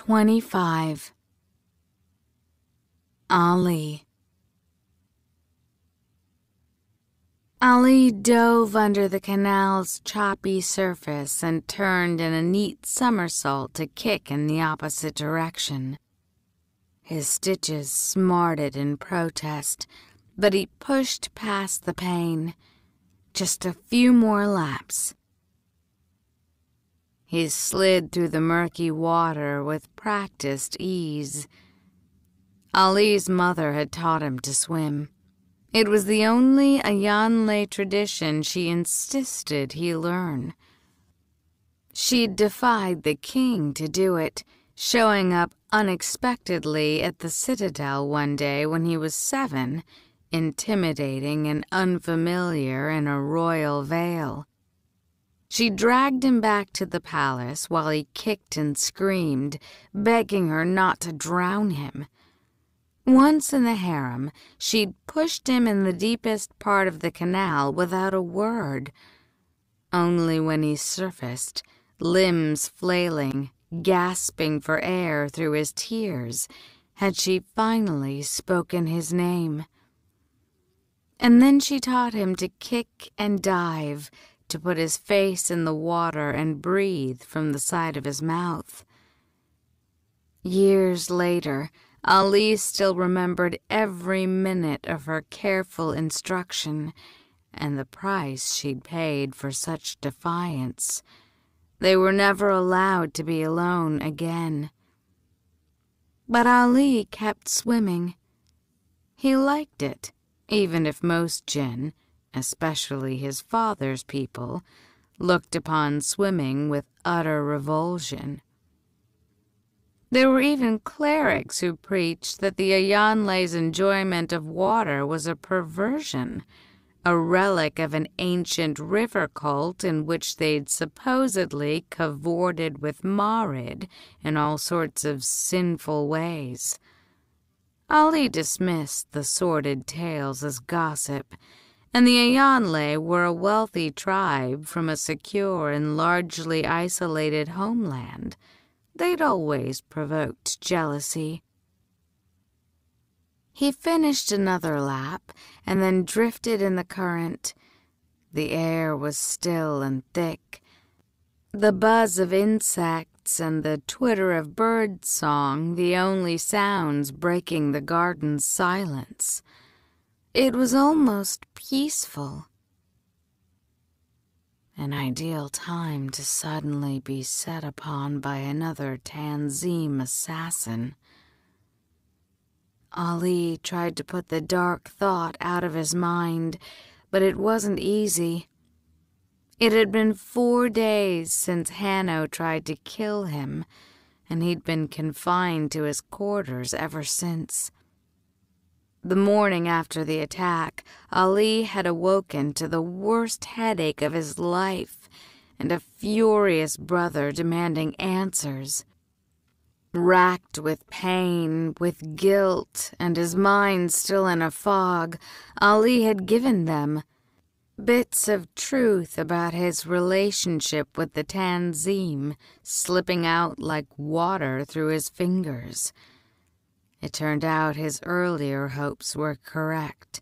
25. Ali. Ali dove under the canal's choppy surface and turned in a neat somersault to kick in the opposite direction. His stitches smarted in protest, but he pushed past the pain. Just a few more laps. He slid through the murky water with practiced ease. Ali's mother had taught him to swim. It was the only Ayanle tradition she insisted he learn. She'd defied the king to do it, showing up unexpectedly at the citadel one day when he was 7, intimidating and unfamiliar in a royal veil. She dragged him back to the palace while he kicked and screamed, begging her not to drown him. Once in the harem, she'd pushed him in the deepest part of the canal without a word. Only when he surfaced, limbs flailing, gasping for air through his tears, had she finally spoken his name. And then she taught him to kick and dive, to put his face in the water and breathe from the side of his mouth. Years later, Ali still remembered every minute of her careful instruction and the price she'd paid for such defiance. They were never allowed to be alone again. But Ali kept swimming. He liked it, even if most jinn, especially his father's people, looked upon swimming with utter revulsion. There were even clerics who preached that the Ayanle's enjoyment of water was a perversion, a relic of an ancient river cult in which they'd supposedly cavorted with Marid in all sorts of sinful ways. Ali dismissed the sordid tales as gossip, and the Ayanle were a wealthy tribe from a secure and largely isolated homeland. They'd always provoked jealousy. He finished another lap and then drifted in the current. The air was still and thick. The buzz of insects and the twitter of bird song the only sounds breaking the garden's silence. It was almost peaceful. An ideal time to suddenly be set upon by another Tanzim assassin. Ali tried to put the dark thought out of his mind, but it wasn't easy. It had been 4 days since Hanno tried to kill him, and he'd been confined to his quarters ever since. The morning after the attack, Ali had awoken to the worst headache of his life and a furious brother demanding answers. Racked with pain, with guilt, and his mind still in a fog, Ali had given them bits of truth about his relationship with the Tanzim slipping out like water through his fingers. It turned out his earlier hopes were correct.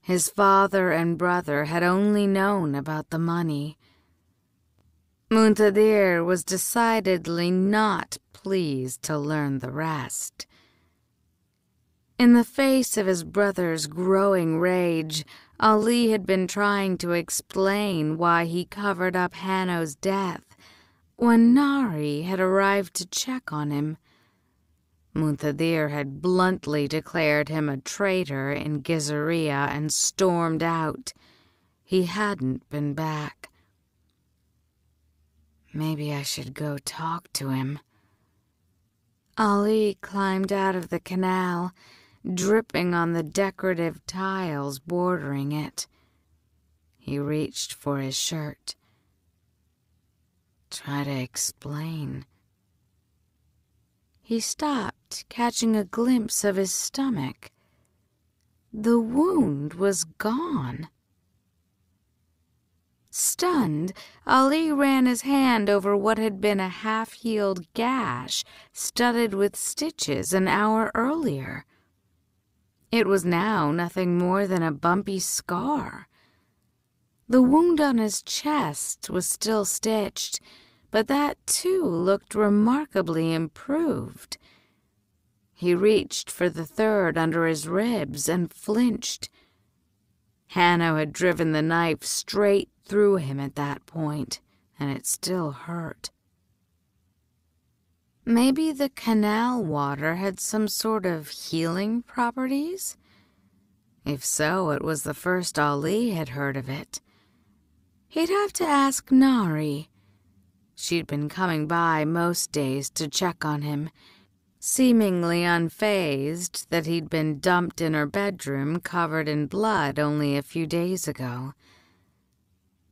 His father and brother had only known about the money. Muntadir was decidedly not pleased to learn the rest. In the face of his brother's growing rage, Ali had been trying to explain why he covered up Hanno's death when Nari had arrived to check on him. Muntadir had bluntly declared him a traitor in Gizaria and stormed out. He hadn't been back. Maybe I should go talk to him. Ali climbed out of the canal, dripping on the decorative tiles bordering it. He reached for his shirt. Try to explain. He stopped, catching a glimpse of his stomach. The wound was gone. Stunned, Ali ran his hand over what had been a half-healed gash studded with stitches an hour earlier. It was now nothing more than a bumpy scar. The wound on his chest was still stitched, but that too looked remarkably improved. He reached for the third under his ribs and flinched. Hanno had driven the knife straight through him at that point, and it still hurt. Maybe the canal water had some sort of healing properties? If so, it was the first Ali had heard of it. He'd have to ask Nari. She'd been coming by most days to check on him, seemingly unfazed that he'd been dumped in her bedroom covered in blood only a few days ago.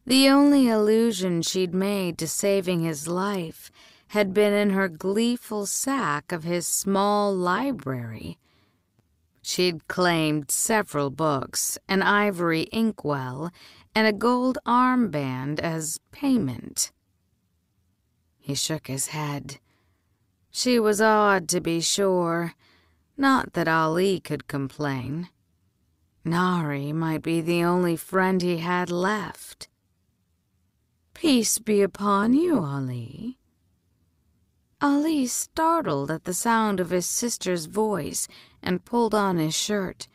The only allusion she'd made to saving his life had been in her gleeful sack of his small library. She'd claimed several books, an ivory inkwell, and a gold armband as payment. He shook his head. She was odd, to be sure. Not that Ali could complain. Nari might be the only friend he had left. "Peace be upon you, Ali." Ali startled at the sound of his sister's voice and pulled on his shirt.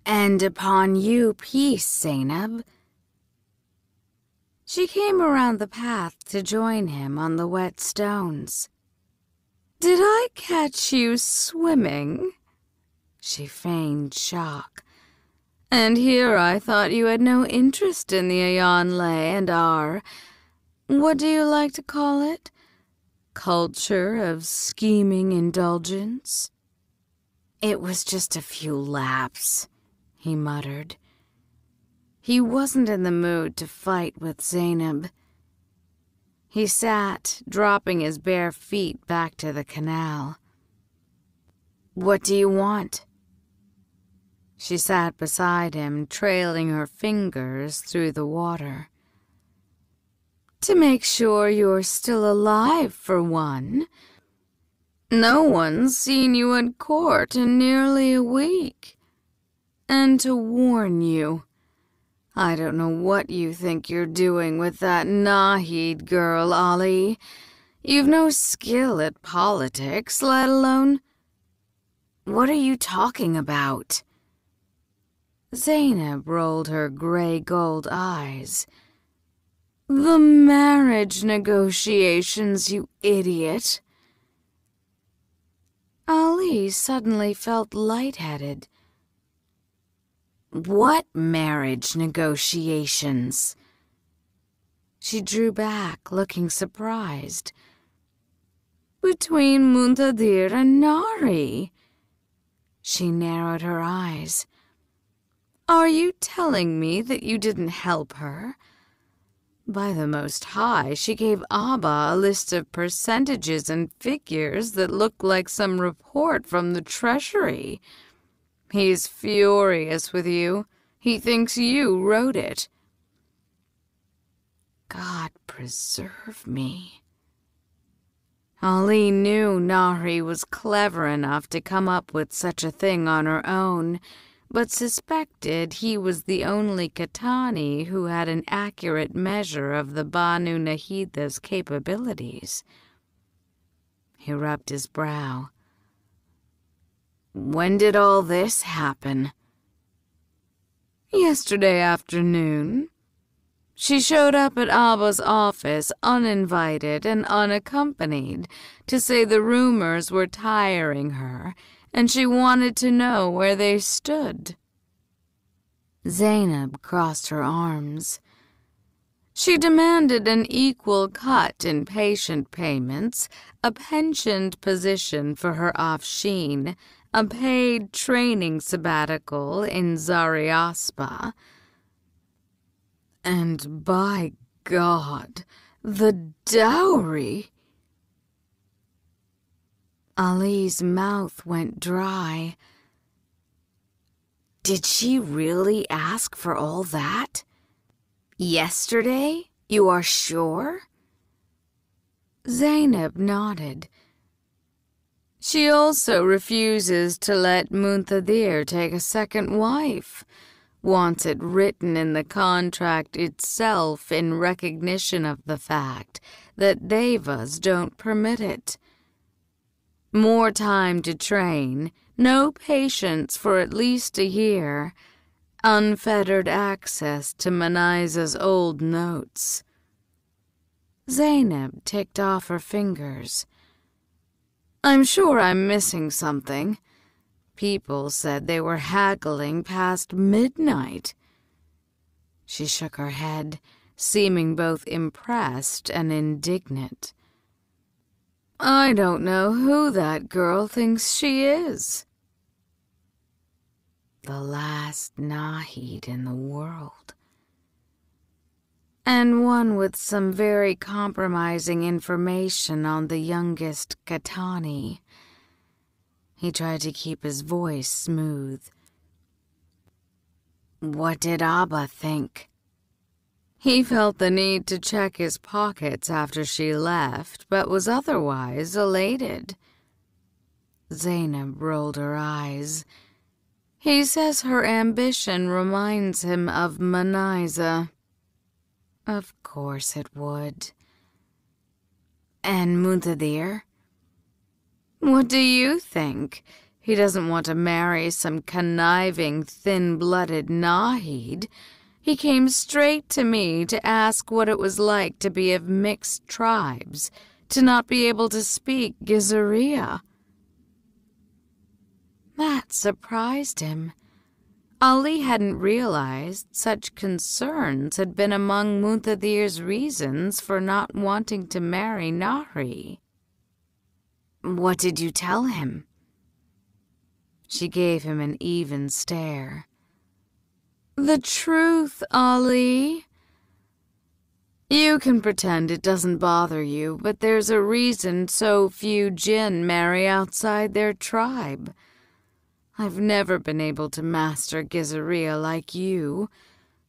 "And upon you peace, Zainab." She came around the path to join him on the wet stones. "Did I catch you swimming?" She feigned shock. "And here I thought you had no interest in the Ayanle and our, what do you like to call it? Culture of scheming indulgence?" "It was just a few laps," he muttered. He wasn't in the mood to fight with Zainab. He sat, dropping his bare feet back to the canal. "What do you want?" She sat beside him, trailing her fingers through the water. "To make sure you're still alive, for one. No one's seen you at court in nearly a week. And to warn you, I don't know what you think you're doing with that Nahid girl, Ali. You've no skill at politics, let alone—" "What are you talking about?" Zainab rolled her gray-gold eyes. "The marriage negotiations, you idiot." Ali suddenly felt lightheaded. "What marriage negotiations?" She drew back, looking surprised. "Between Muntadir and Nari." She narrowed her eyes. "Are you telling me that you didn't help her? By the Most High, she gave Abba a list of percentages and figures that looked like some report from the Treasury. He's furious with you. He thinks you wrote it." God preserve me. Ali knew Nari was clever enough to come up with such a thing on her own, but suspected he was the only Katani who had an accurate measure of the Banu Nahida's capabilities. He rubbed his brow. "When did all this happen?" "Yesterday afternoon. She showed up at Abba's office uninvited and unaccompanied to say the rumors were tiring her and she wanted to know where they stood." Zainab crossed her arms. "She demanded an equal cut in patient payments, a pensioned position for her Afshin, a paid training sabbatical in Zariaspa. And by God, the dowry!" Ali's mouth went dry. "Did she really ask for all that?" Yesterday? You are sure? Zainab nodded. She also refuses to let Muntadir take a second wife, wants it written in the contract itself in recognition of the fact that devas don't permit it. More time to train, no patience for at least a year, unfettered access to Manaiza's old notes. Zainab ticked off her fingers. I'm sure I'm missing something. People said they were haggling past midnight. She shook her head, seeming both impressed and indignant. I don't know who that girl thinks she is. The last Nahid in the world. And one with some very compromising information on the youngest Katani. He tried to keep his voice smooth. What did Abba think? He felt the need to check his pockets after she left, but was otherwise elated. Zainab rolled her eyes. He says her ambition reminds him of Manaiza. Of course it would. And Muntadir? What do you think? He doesn't want to marry some conniving, thin-blooded Nahid. He came straight to me to ask what it was like to be of mixed tribes, to not be able to speak Gizaria. That surprised him. Ali hadn't realized such concerns had been among Muntadir's reasons for not wanting to marry Nahri. What did you tell him? She gave him an even stare. The truth, Ali. You can pretend it doesn't bother you, but there's a reason so few jinn marry outside their tribe. I've never been able to master Gizaria like you,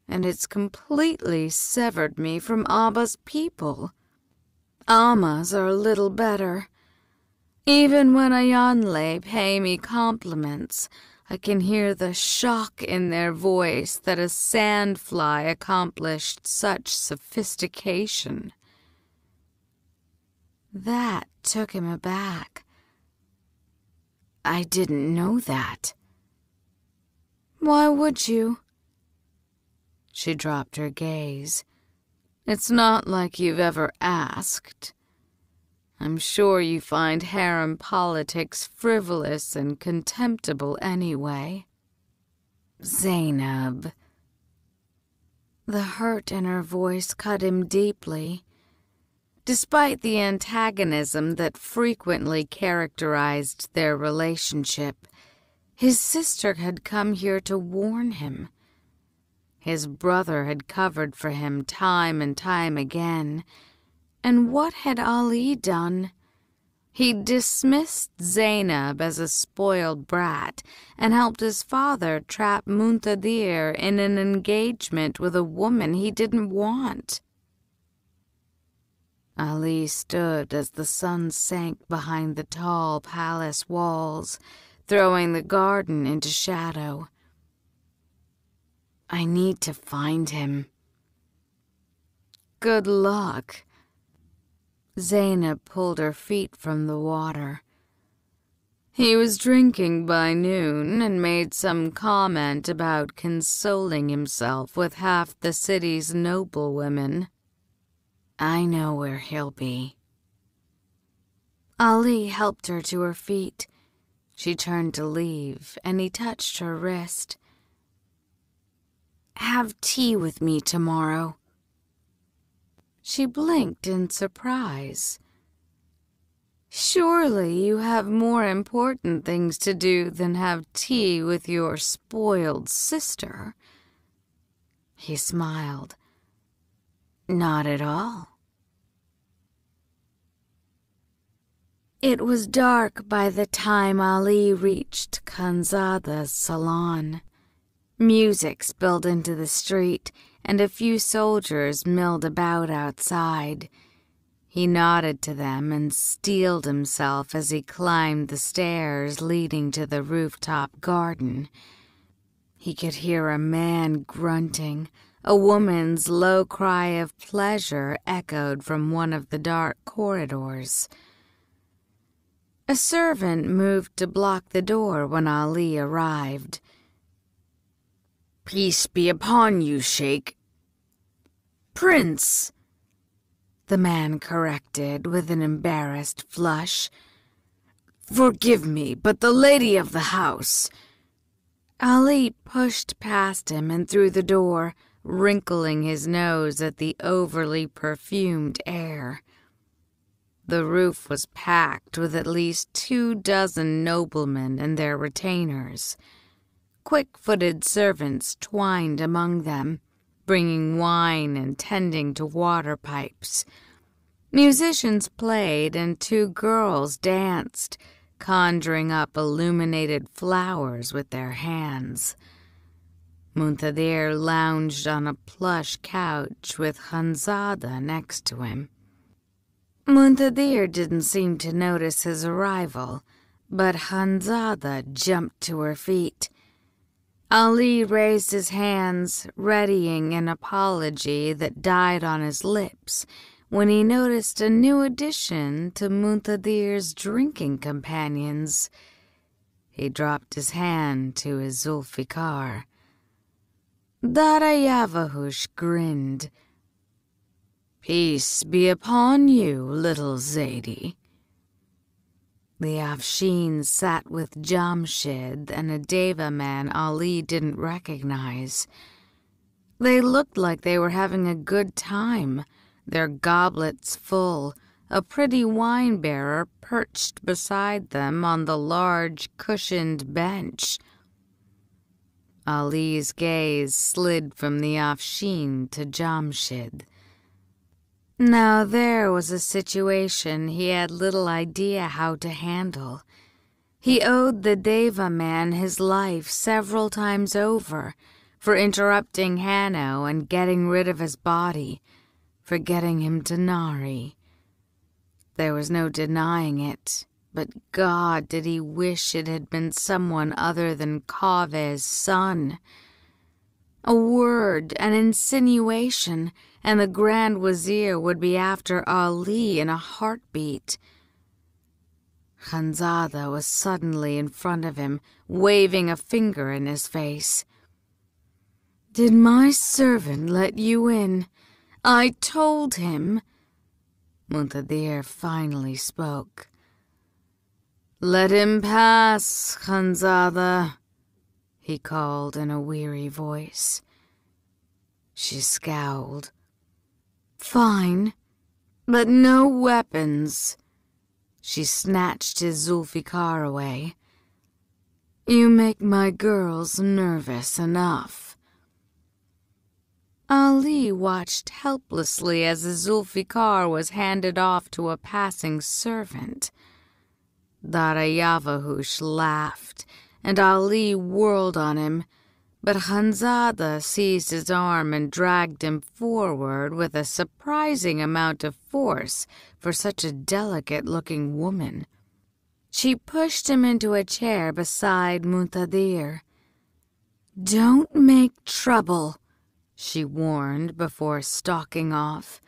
and it's completely severed me from Abba's people. Amma's are a little better. Even when Ayanle pay me compliments, I can hear the shock in their voice that a sandfly accomplished such sophistication. That took him aback. I didn't know that. Why would you? She dropped her gaze. It's not like you've ever asked. I'm sure you find harem politics frivolous and contemptible anyway. Zainab. The hurt in her voice cut him deeply. Despite the antagonism that frequently characterized their relationship, his sister had come here to warn him. His brother had covered for him time and time again. And what had Ali done? He dismissed Zainab as a spoiled brat and helped his father trap Muntadir in an engagement with a woman he didn't want. Ali stood as the sun sank behind the tall palace walls, throwing the garden into shadow. I need to find him. Good luck. Zainab pulled her feet from the water. He was drinking by noon and made some comment about consoling himself with half the city's noblewomen. I know where he'll be. Ali helped her to her feet. She turned to leave, and he touched her wrist. Have tea with me tomorrow. She blinked in surprise. Surely you have more important things to do than have tea with your spoiled sister. He smiled. Not at all. It was dark by the time Ali reached Khanzada's salon. Music spilled into the street, and a few soldiers milled about outside. He nodded to them and steeled himself as he climbed the stairs leading to the rooftop garden. He could hear a man grunting. A woman's low cry of pleasure echoed from one of the dark corridors. A servant moved to block the door when Ali arrived. "Peace be upon you, Sheikh." "Prince," the man corrected with an embarrassed flush. "Forgive me, but the lady of the house—" Ali pushed past him and through the door, wrinkling his nose at the overly perfumed air. The roof was packed with at least 24 noblemen and their retainers. Quick-footed servants twined among them, bringing wine and tending to water pipes. Musicians played and 2 girls danced, conjuring up illuminated flowers with their hands. Muntadir lounged on a plush couch with Khanzada next to him. Muntadir didn't seem to notice his arrival, but Khanzada jumped to her feet. Ali raised his hands, readying an apology that died on his lips when he noticed a new addition to Muntadir's drinking companions. He dropped his hand to his Zulfikar. Darayavahush grinned. "Peace be upon you, little Zaidi." The Afshin sat with Jamshid and a Deva man Ali didn't recognize. They looked like they were having a good time, their goblets full, a pretty wine-bearer perched beside them on the large cushioned bench. Ali's gaze slid from the Afshin to Jamshid. Now there was a situation he had little idea how to handle. He owed the Deva man his life several times over for interrupting Hanno and getting rid of his body, for getting him to Nari. There was no denying it, but God, did he wish it had been someone other than Kave's son. A word, an insinuation, and the Grand Wazir would be after Ali in a heartbeat. Khanzada was suddenly in front of him, waving a finger in his face. "Did my servant let you in? I told him." Muntadir finally spoke. "Let him pass, Khanzada," he called in a weary voice. She scowled. "Fine, but no weapons." She snatched his Zulfikar away. "You make my girls nervous enough." Ali watched helplessly as the Zulfikar was handed off to a passing servant. Darayavahush laughed, and Ali whirled on him, but Khanzada seized his arm and dragged him forward with a surprising amount of force for such a delicate-looking woman. She pushed him into a chair beside Muntadir. "Don't make trouble," she warned before stalking off.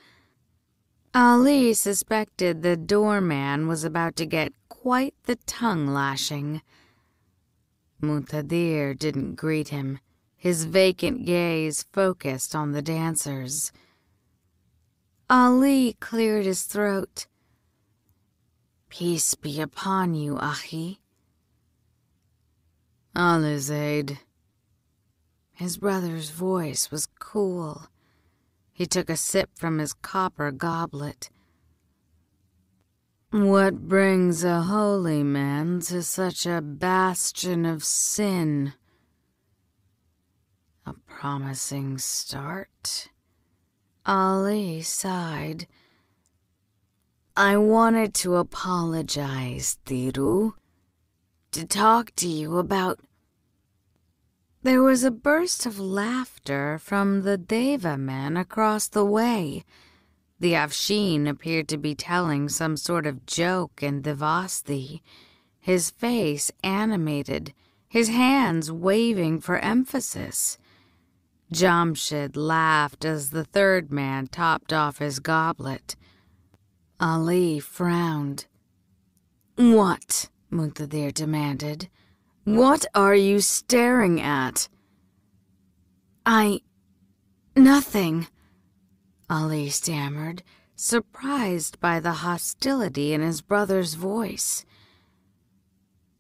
Ali suspected the doorman was about to get quite the tongue-lashing. Muntadir didn't greet him, his vacant gaze focused on the dancers. Ali cleared his throat. "Peace be upon you, Ahi." "Alizaid." His brother's voice was cool. He took a sip from his copper goblet. "What brings a holy man to such a bastion of sin?" "A promising start." Ali sighed. "I wanted to apologize, Thiru, to talk to you about..." There was a burst of laughter from the Deva man across the way. The Afshin appeared to be telling some sort of joke in Devasti, his face animated, his hands waving for emphasis. Jamshid laughed as the third man topped off his goblet. Ali frowned. "What?" Muqtadir demanded. "What are you staring at?" Nothing," Ali stammered, surprised by the hostility in his brother's voice.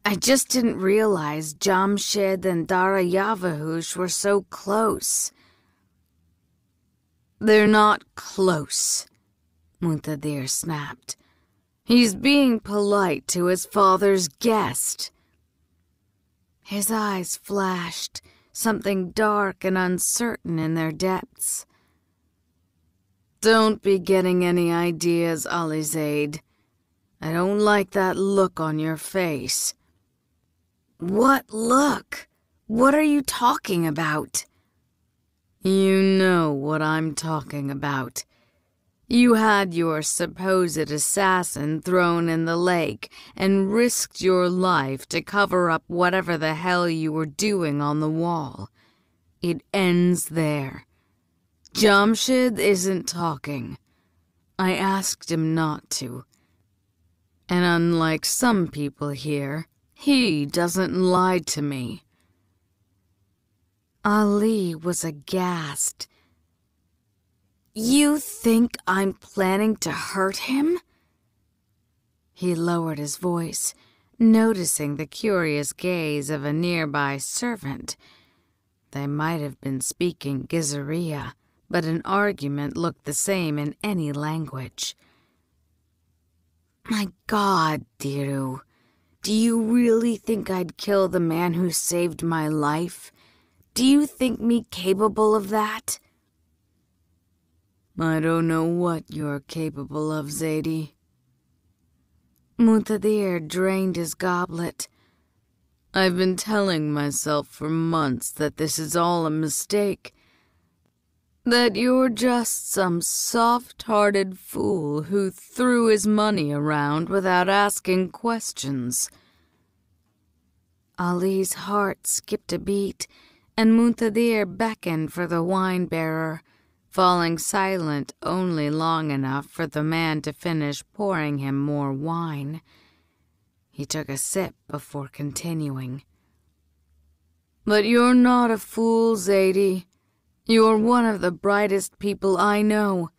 "I just didn't realize Jamshid and Dara Yavahush were so close." "They're not close," Muqtadir snapped. "He's being polite to his father's guest." His eyes flashed, something dark and uncertain in their depths. "Don't be getting any ideas, Ali Zaid. I don't like that look on your face." "What look? What are you talking about?" "You know what I'm talking about. You had your supposed assassin thrown in the lake and risked your life to cover up whatever the hell you were doing on the wall. It ends there. Jamshid isn't talking. I asked him not to. And unlike some people here, he doesn't lie to me." Ali was aghast. "You think I'm planning to hurt him?" He lowered his voice, noticing the curious gaze of a nearby servant. They might have been speaking Gizaria, but an argument looked the same in any language. "My God, Diru, do you really think I'd kill the man who saved my life? Do you think me capable of that?" "I don't know what you're capable of, Zaidi." Muqtadir drained his goblet. "I've been telling myself for months that this is all a mistake. That you're just some soft-hearted fool who threw his money around without asking questions." Ali's heart skipped a beat, and Muqtadir beckoned for the wine-bearer, falling silent only long enough for the man to finish pouring him more wine. He took a sip before continuing. "But you're not a fool, Zaidi. You're one of the brightest people I know.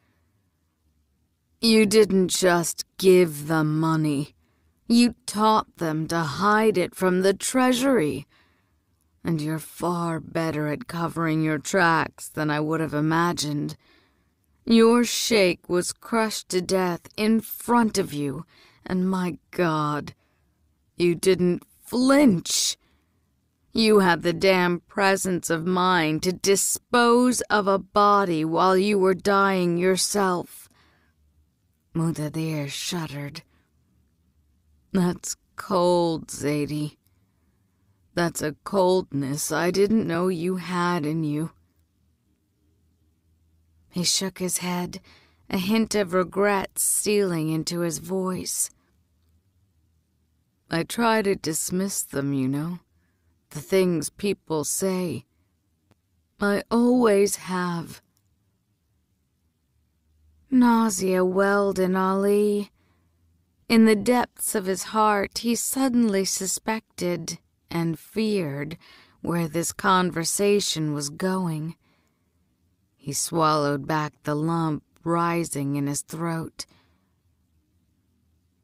You didn't just give them money. You taught them to hide it from the treasury. And you're far better at covering your tracks than I would have imagined. Your sheikh was crushed to death in front of you, and my God, you didn't flinch. You had the damn presence of mind to dispose of a body while you were dying yourself." Muqtadir shuddered. "That's cold, Zaidi. That's a coldness I didn't know you had in you." He shook his head, a hint of regret stealing into his voice. "I try to dismiss them, you know. The things people say. I always have." Nausea welled in Ali. In the depths of his heart, he suddenly suspected and feared where this conversation was going. He swallowed back the lump rising in his throat.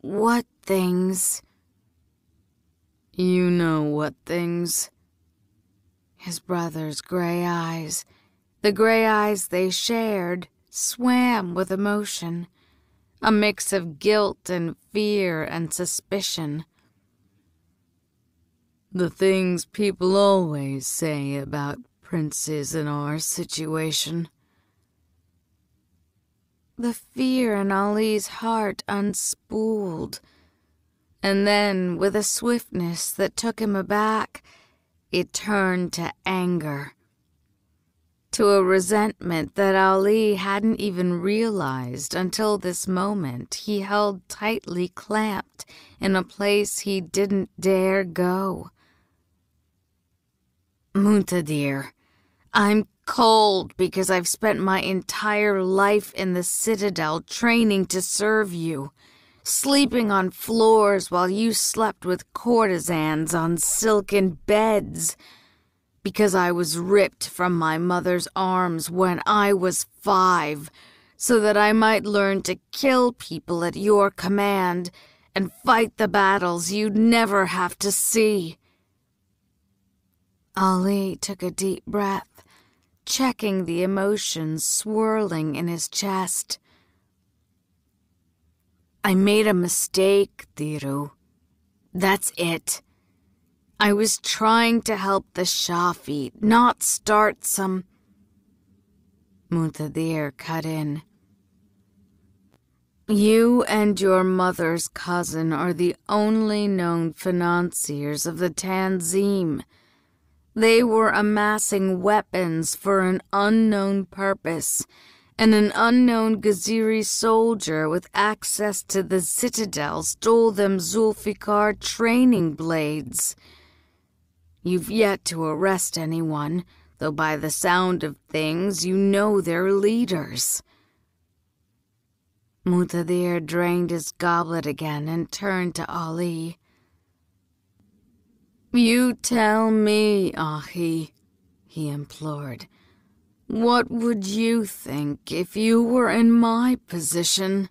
"What things?" "You know what things." His brother's gray eyes, the gray eyes they shared, swam with emotion, a mix of guilt and fear and suspicion. "The things people always say about princes in our situation." The fear in Ali's heart unspooled, and then, with a swiftness that took him aback, it turned to anger, to a resentment that Ali hadn't even realized until this moment he held tightly clamped in a place he didn't dare go. "Muntadir, I'm cold because I've spent my entire life in the Citadel training to serve you, sleeping on floors while you slept with courtesans on silken beds, because I was ripped from my mother's arms when I was 5, so that I might learn to kill people at your command and fight the battles you'd never have to see." Ali took a deep breath, checking the emotions swirling in his chest. "I made a mistake, Thiru. That's it. I was trying to help the Shafi, not start some—" Muntadir cut in. "You and your mother's cousin are the only known financiers of the Tanzim. They were amassing weapons for an unknown purpose, and an unknown Gaziri soldier with access to the Citadel stole them Zulfikar training blades. You've yet to arrest anyone, though by the sound of things you know their leaders." Muntadir drained his goblet again and turned to Ali. "You tell me, Ahi," he implored. "What would you think if you were in my position?"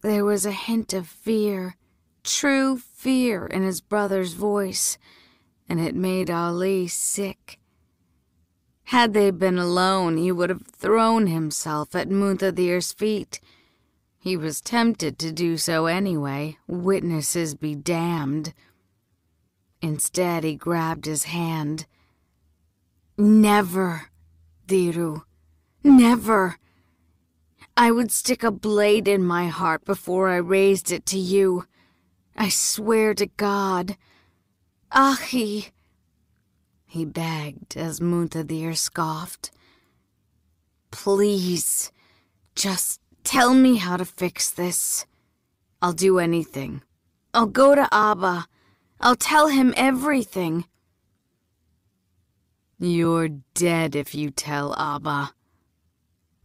There was a hint of fear, true fear in his brother's voice, and it made Ali sick. Had they been alone, he would have thrown himself at Muntadir's feet. He was tempted to do so anyway, witnesses be damned. Instead, he grabbed his hand. "Never, Thiru, never. I would stick a blade in my heart before I raised it to you. I swear to God. Ahi," he begged as Muntadir scoffed. "Please, just tell me how to fix this. I'll do anything. I'll go to Abba. I'll tell him everything." "You're dead if you tell Abba,"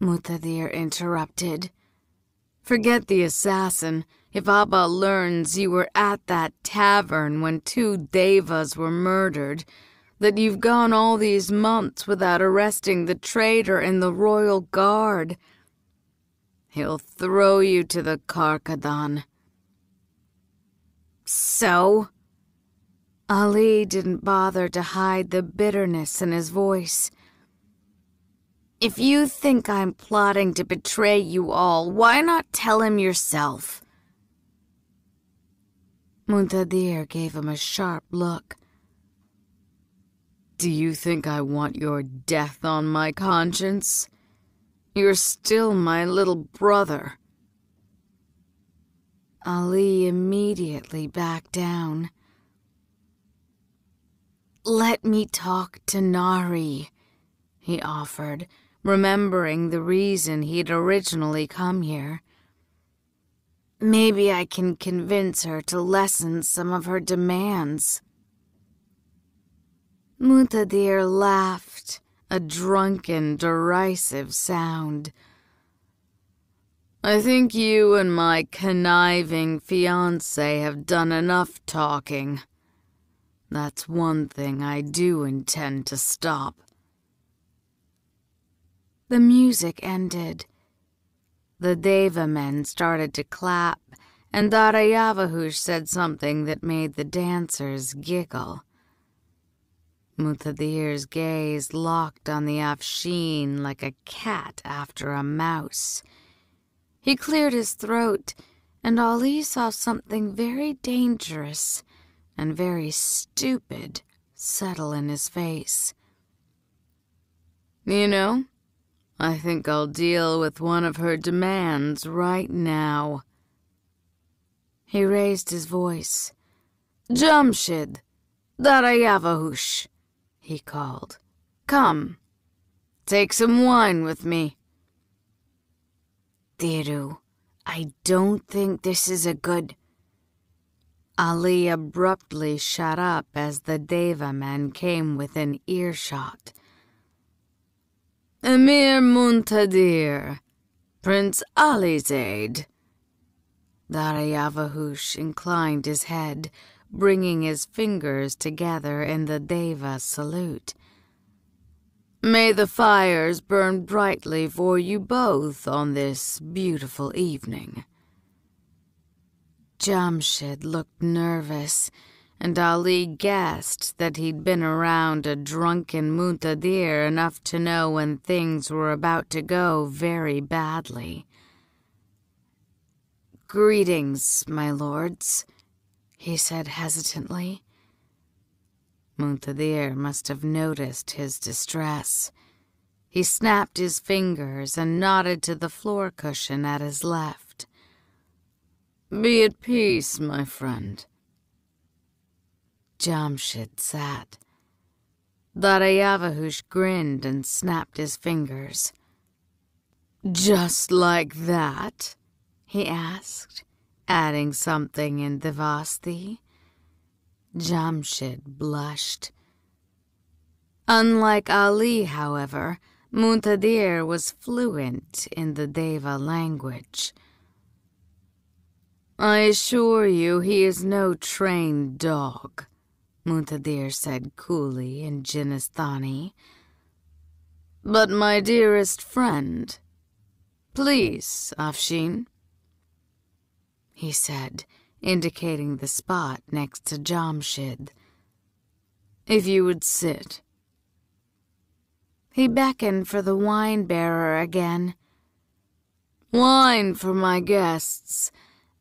Muntadir interrupted. "Forget the assassin. If Abba learns you were at that tavern when 2 devas were murdered, that you've gone all these months without arresting the traitor in the royal guard, he'll throw you to the Karkadan." "So?" Ali didn't bother to hide the bitterness in his voice. "If you think I'm plotting to betray you all, why not tell him yourself?" Muntadir gave him a sharp look. "Do you think I want your death on my conscience? You're still my little brother." Ali immediately backed down. "Let me talk to Nari," he offered, remembering the reason he'd originally come here. "Maybe I can convince her to lessen some of her demands." Muntadir laughed, a drunken, derisive sound. "I think you and my conniving fiancé have done enough talking. That's one thing I do intend to stop." The music ended. The Deva men started to clap, and Darayavahush said something that made the dancers giggle. Muntadir's gaze locked on the Afshin like a cat after a mouse. He cleared his throat, and Ali saw something very dangerous and very stupid settle in his face. "You know, I think I'll deal with one of her demands right now." He raised his voice. "Jamshid, Darayavahush, he called. Come, take some wine with me. Thiru, I don't think this is a good... Ali abruptly shut up as the Deva man came within earshot. Emir Muntadir, Prince Alizade. Darayavahush inclined his head, bringing his fingers together in the Deva salute. May the fires burn brightly for you both on this beautiful evening. Jamshid looked nervous, and Ali guessed that he'd been around a drunken Muntadir enough to know when things were about to go very badly. Greetings, my lords, he said hesitantly. Muntadir must have noticed his distress. He snapped his fingers and nodded to the floor cushion at his left. Be at peace, my friend. Jamshid sat. Darayavahush grinned and snapped his fingers. Just like that? He asked, adding something in Devasti. Jamshid blushed. Unlike Ali, however, Muntadir was fluent in the Deva language. I assure you he is no trained dog, Muntadir said coolly in Jinnistani. But my dearest friend, please, Afshin, he said, indicating the spot next to Jamshid. If you would sit. He beckoned for the wine-bearer again. Wine for my guests,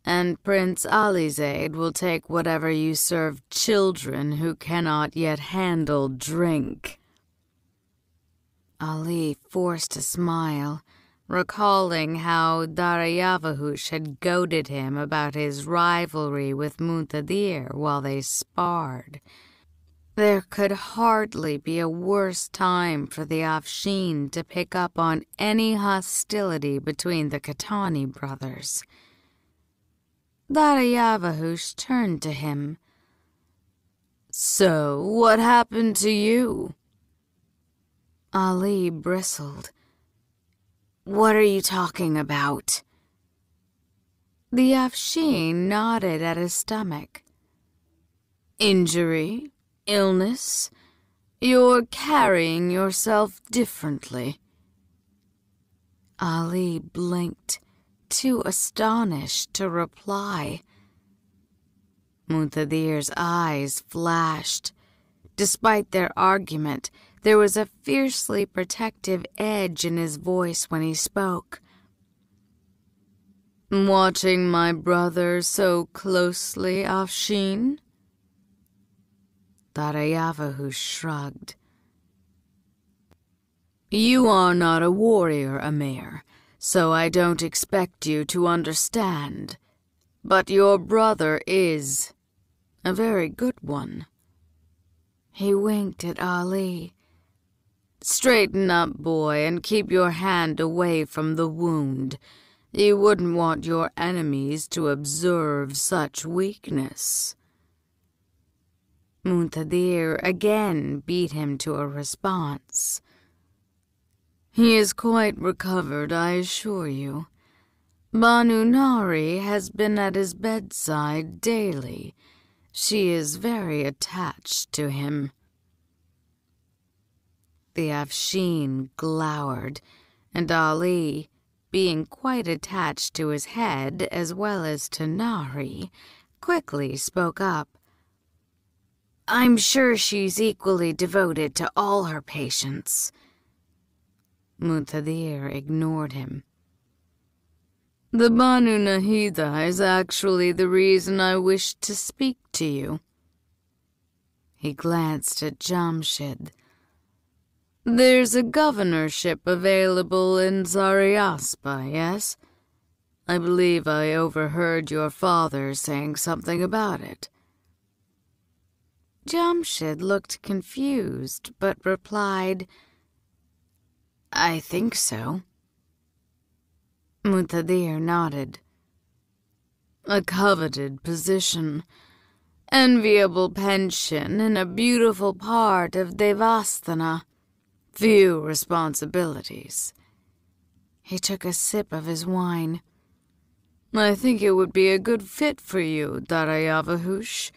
and Prince Alizade will take whatever you serve children who cannot yet handle drink. Ali forced a smile, recalling how Darayavahush had goaded him about his rivalry with Muntadir while they sparred. There could hardly be a worse time for the Afshin to pick up on any hostility between the Katani brothers. Darayavahush turned to him. So, what happened to you? Ali bristled. What are you talking about? The Afshin nodded at his stomach. Injury? Illness? You're carrying yourself differently. Ali blinked, too astonished to reply. Muntadir's eyes flashed. Despite their argument, there was a fiercely protective edge in his voice when he spoke. Watching my brother so closely, Afshin? Darayavahush shrugged. You are not a warrior, Amir, so I don't expect you to understand. But your brother is a very good one. He winked at Ali. Straighten up, boy, and keep your hand away from the wound. You wouldn't want your enemies to observe such weakness. Muntadir again beat him to a response. He is quite recovered, I assure you. Banu Nari has been at his bedside daily. She is very attached to him. The Afshin glowered, and Ali, being quite attached to his head as well as to Nari, quickly spoke up. I'm sure she's equally devoted to all her patients. Muntadir ignored him. The Banu Nahida is actually the reason I wished to speak to you. He glanced at Jamshid. There's a governorship available in Zariaspa, yes? I believe I overheard your father saying something about it. Jamshid looked confused, but replied, "I think so." Munthadir nodded. "A coveted position, enviable pension in a beautiful part of Devasthana, few responsibilities." He took a sip of his wine. "I think it would be a good fit for you, Darayavahush.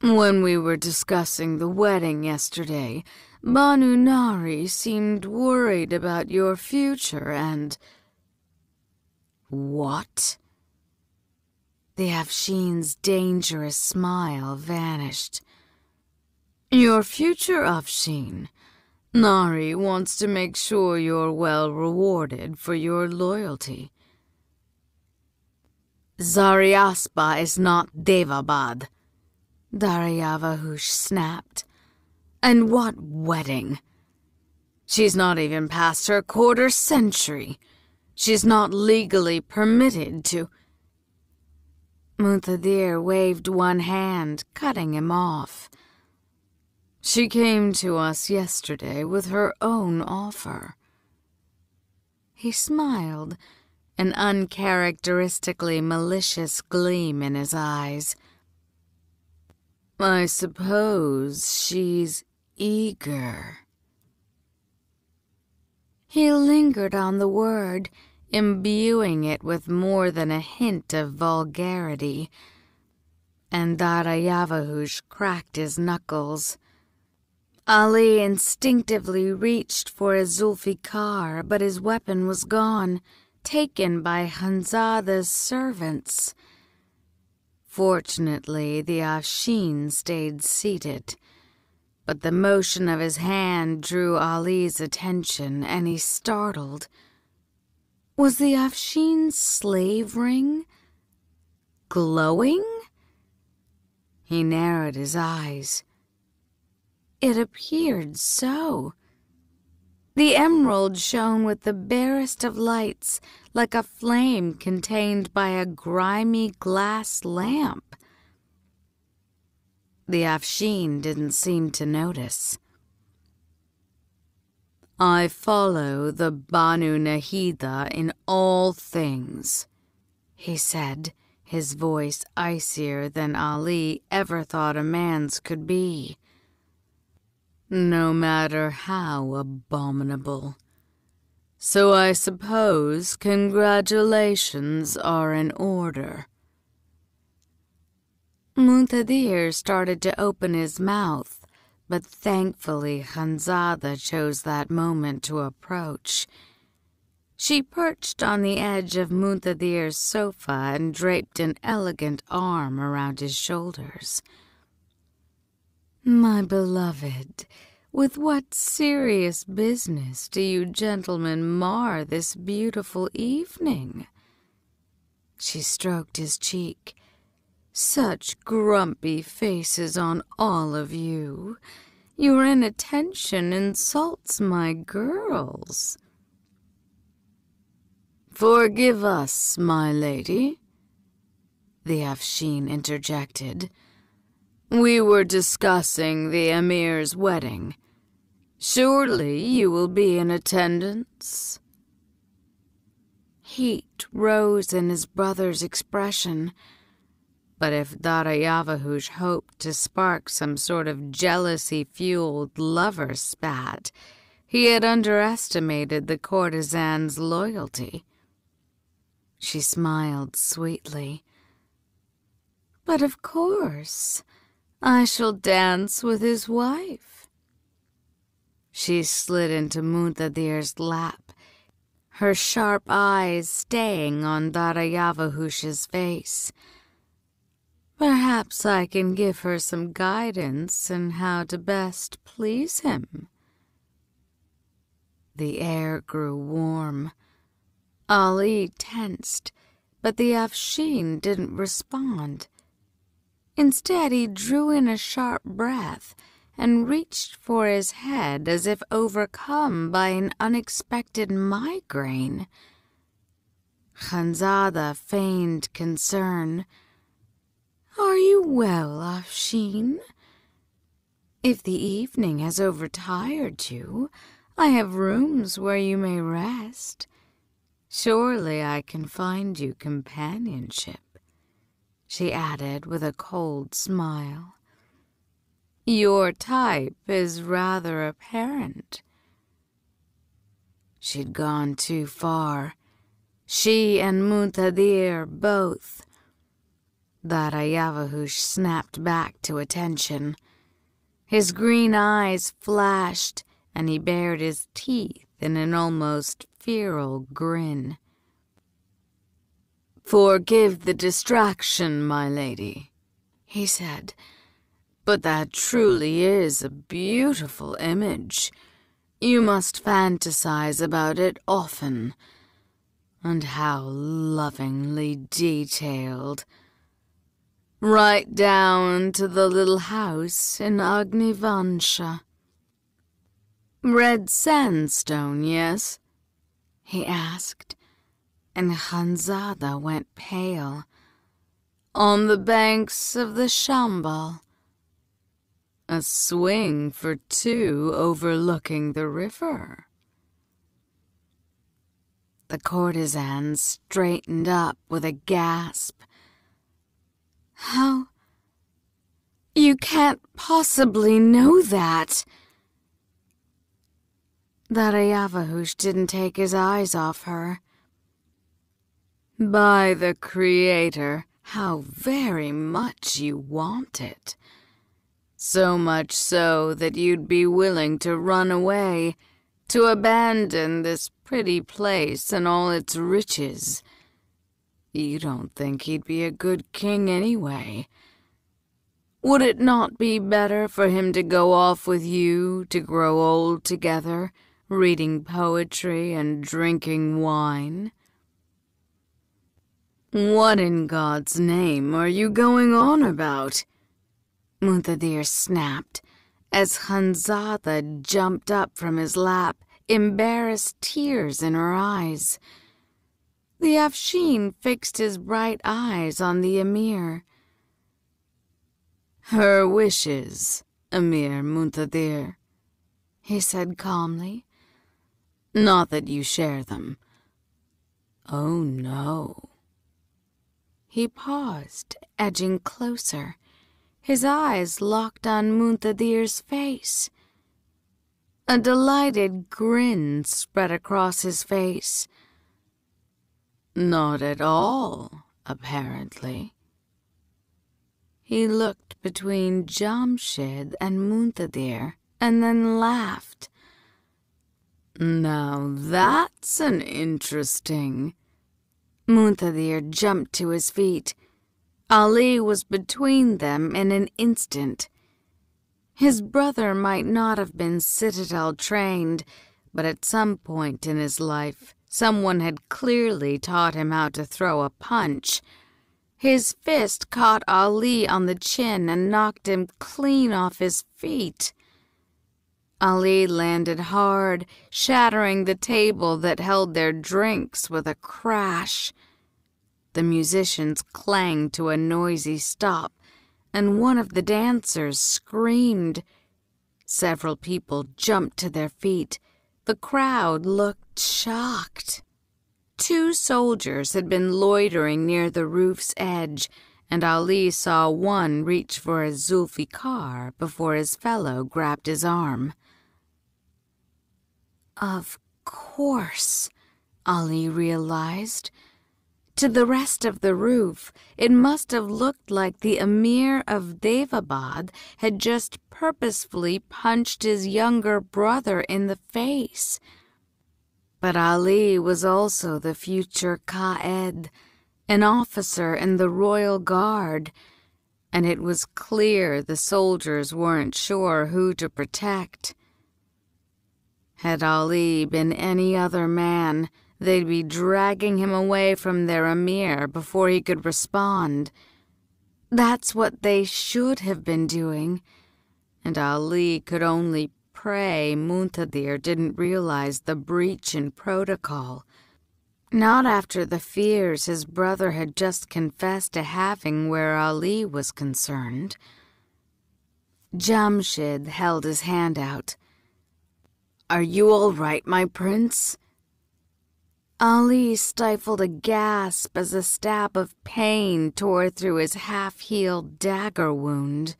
When we were discussing the wedding yesterday, Banu Nari seemed worried about your future and—" "What?" The Afshin's dangerous smile vanished. "Your future, Afshin. Nari wants to make sure you're well rewarded for your loyalty." "Zaryaspa is not Devabad," Daryavahush snapped. "And what wedding? She's not even past her quarter century. She's not legally permitted to—" Munthadir waved one hand, cutting him off. "She came to us yesterday with her own offer." He smiled, an uncharacteristically malicious gleam in his eyes. "I suppose she's eager." He lingered on the word, imbuing it with more than a hint of vulgarity, and Darayavahush cracked his knuckles. Ali instinctively reached for his Zulfikar, but his weapon was gone, taken by Hanzada's servants. Fortunately, the Afshin stayed seated, but the motion of his hand drew Ali's attention, and he startled. Was the Afshin's slave ring glowing? He narrowed his eyes. It appeared so. The emerald shone with the barest of lights, like a flame contained by a grimy glass lamp. The Afshin didn't seem to notice. "I follow the Banu Nahida in all things," he said, his voice icier than Ali ever thought a man's could be. "No matter how abominable. So I suppose congratulations are in order." Munthadir started to open his mouth, but thankfully Hanzada chose that moment to approach. She perched on the edge of Munthadir's sofa and draped an elegant arm around his shoulders. "My beloved, with what serious business do you gentlemen mar this beautiful evening?" She stroked his cheek. "Such grumpy faces on all of you. Your inattention insults my girls." "Forgive us, my lady," the Afshin interjected. "We were discussing the Emir's wedding. Surely you will be in attendance?" Heat rose in his brother's expression, but if Darayavahush hoped to spark some sort of jealousy-fueled lover spat, he had underestimated the courtesan's loyalty. She smiled sweetly. "But of course, I shall dance with his wife." She slid into Munthadir's lap, her sharp eyes staying on Darayavahush's face. "Perhaps I can give her some guidance in how to best please him." The air grew warm. Ali tensed, but the Afshin didn't respond. Instead, he drew in a sharp breath and reached for his head as if overcome by an unexpected migraine. Hanzada feigned concern. "Are you well, Afshin? If the evening has overtired you, I have rooms where you may rest. Surely I can find you companionship," she added with a cold smile. "Your type is rather apparent." She'd gone too far. She and Muntadir both. Darayavahush snapped back to attention. His green eyes flashed, and he bared his teeth in an almost feral grin. "Forgive the distraction, my lady," he said, "but that truly is a beautiful image. You must fantasize about it often. And how lovingly detailed. Right down to the little house in Agnivansha." "Red sandstone, yes?" he asked, and Khanzada went pale. "On the banks of the Shambal. A swing for two overlooking the river." The courtesan straightened up with a gasp. "How? You can't possibly know that." Darayavahush didn't take his eyes off her. "By the Creator, how very much you want it. So much so that you'd be willing to run away, to abandon this pretty place and all its riches. You don't think he'd be a good king anyway. Would it not be better for him to go off with you to grow old together, reading poetry and drinking wine?" "What in God's name are you going on about?" Muntadir snapped, as Khanzada jumped up from his lap, embarrassed tears in her eyes. The Afshin fixed his bright eyes on the Emir. "Her wishes, Emir Muntadir," he said calmly. "Not that you share them. Oh, no." He paused, edging closer, his eyes locked on Muntadir's face. A delighted grin spread across his face. "Not at all, apparently." He looked between Jamshid and Muntadir and then laughed. "Now that's an interesting—" Muntadir jumped to his feet. Ali was between them in an instant. His brother might not have been Citadel trained, but at some point in his life, someone had clearly taught him how to throw a punch. His fist caught Ali on the chin and knocked him clean off his feet. Ali landed hard, shattering the table that held their drinks with a crash. The musicians clanged to a noisy stop, and one of the dancers screamed. Several people jumped to their feet. The crowd looked shocked. 2 soldiers had been loitering near the roof's edge, and Ali saw one reach for his Zulfikar before his fellow grabbed his arm. Of course, Ali realized. To the rest of the roof, it must have looked like the Emir of Devabad had just purposefully punched his younger brother in the face. But Ali was also the future Qa'ed, an officer in the Royal Guard, and it was clear the soldiers weren't sure who to protect. Had Ali been any other man, they'd be dragging him away from their Emir before he could respond. That's what they should have been doing, and Ali could only pray Muntadir didn't realize the breach in protocol. Not after the fears his brother had just confessed to having where Ali was concerned. Jamshid held his hand out. "Are you all right, my prince?" Ali stifled a gasp as a stab of pain tore through his half-healed dagger wound.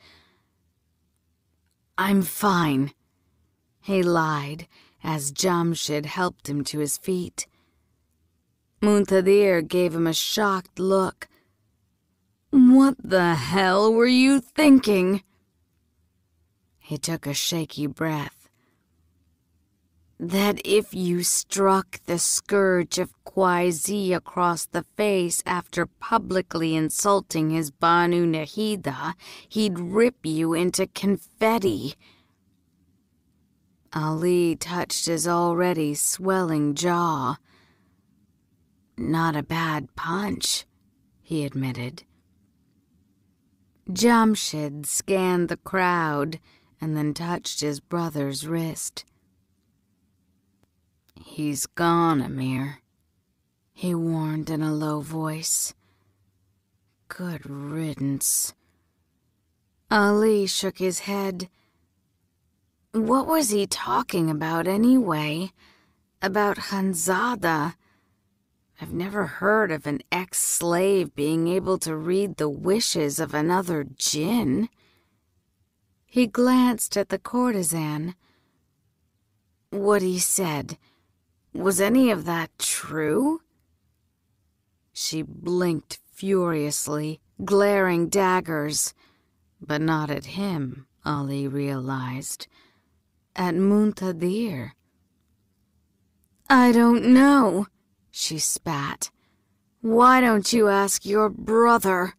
"I'm fine," he lied as Jamshid helped him to his feet. Muntadir gave him a shocked look. "What the hell were you thinking?" He took a shaky breath. "That if you struck the scourge of Qaizi across the face after publicly insulting his Banu Nahida, he'd rip you into confetti." Ali touched his already swelling jaw. "Not a bad punch," he admitted. Jamshid scanned the crowd and then touched his brother's wrist. "He's gone, Amir," he warned in a low voice. "Good riddance." Ali shook his head. What was he talking about anyway? About Hanzada? I've never heard of an ex-slave being able to read the wishes of another djinn. He glanced at the courtesan. "What he said, was any of that true?" She blinked furiously, glaring daggers, but not at him, Ali realized. At Muntadir. "I don't know," she spat. "Why don't you ask your brother?"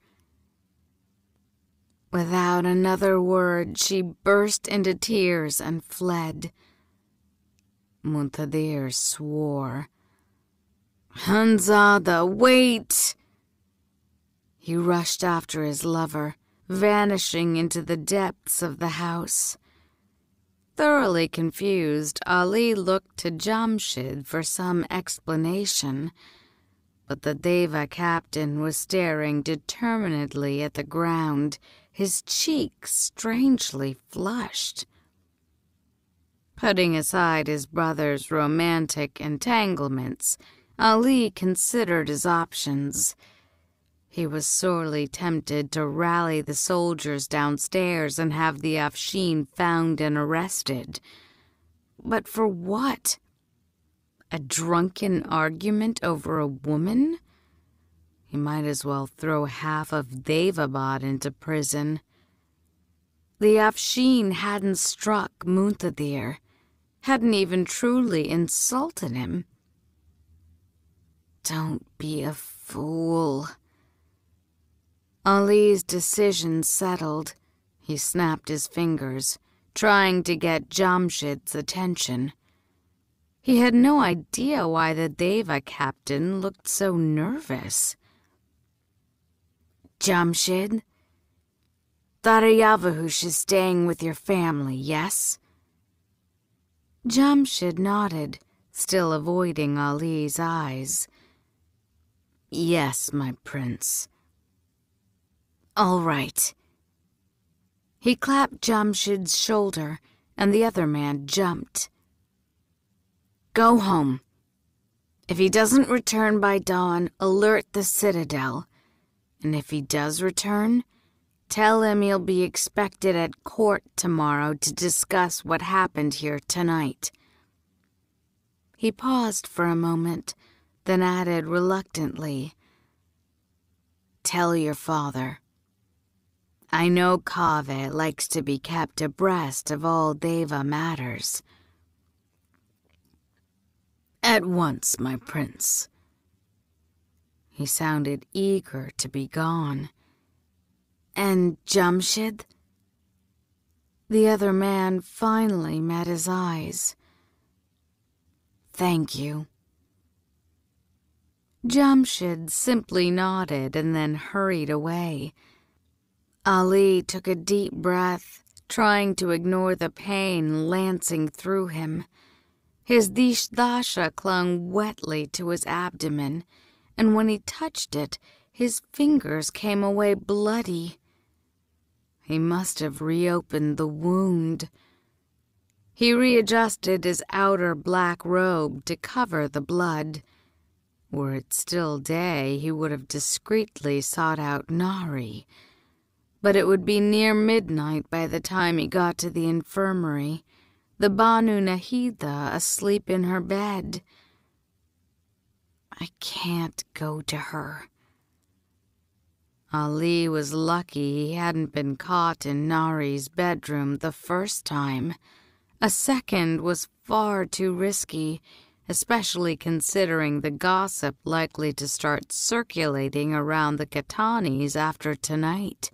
Without another word, she burst into tears and fled. Muntadir swore. "Hanzada, wait!" He rushed after his lover, vanishing into the depths of the house. Thoroughly confused, Ali looked to Jamshid for some explanation, but the Deva captain was staring determinedly at the ground, his cheeks strangely flushed. Putting aside his brother's romantic entanglements, Ali considered his options. He was sorely tempted to rally the soldiers downstairs and have the Afshin found and arrested. But for what? A drunken argument over a woman? He might as well throw half of Devabad into prison. The Afshin hadn't struck Muntadir, hadn't even truly insulted him. Don't be a fool. Ali's decision settled. He snapped his fingers, trying to get Jamshid's attention. He had no idea why the Deva captain looked so nervous. "Jamshid, Daryavahush is staying with your family, yes?" Jamshid nodded, still avoiding Ali's eyes. "Yes, my prince." "All right." He clapped Jamshid's shoulder, and the other man jumped. "Go home. If he doesn't return by dawn, alert the citadel. And if he does return, tell him he'll be expected at court tomorrow to discuss what happened here tonight." He paused for a moment, then added reluctantly, "Tell your father. I know Kaveh likes to be kept abreast of all Deva matters." "At once, my prince." He sounded eager to be gone. "And Jamshid?" The other man finally met his eyes. "Thank you." Jamshid simply nodded and then hurried away. Ali took a deep breath, trying to ignore the pain lancing through him. His dishdasha clung wetly to his abdomen, and when he touched it, his fingers came away bloody. He must have reopened the wound. He readjusted his outer black robe to cover the blood. Were it still day, he would have discreetly sought out Nari, but it would be near midnight by the time he got to the infirmary, the Banu Nahida asleep in her bed. I can't go to her. Ali was lucky he hadn't been caught in Nari's bedroom the first time. A second was far too risky, especially considering the gossip likely to start circulating around the Katanis after tonight.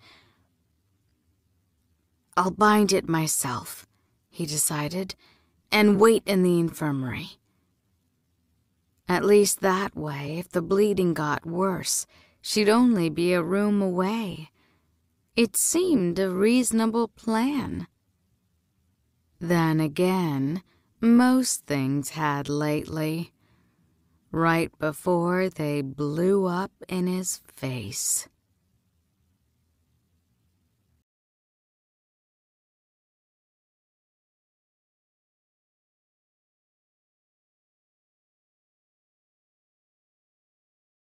I'll bind it myself, he decided, and wait in the infirmary. At least that way, if the bleeding got worse, she'd only be a room away. It seemed a reasonable plan. Then again, most things had lately, right before they blew up in his face.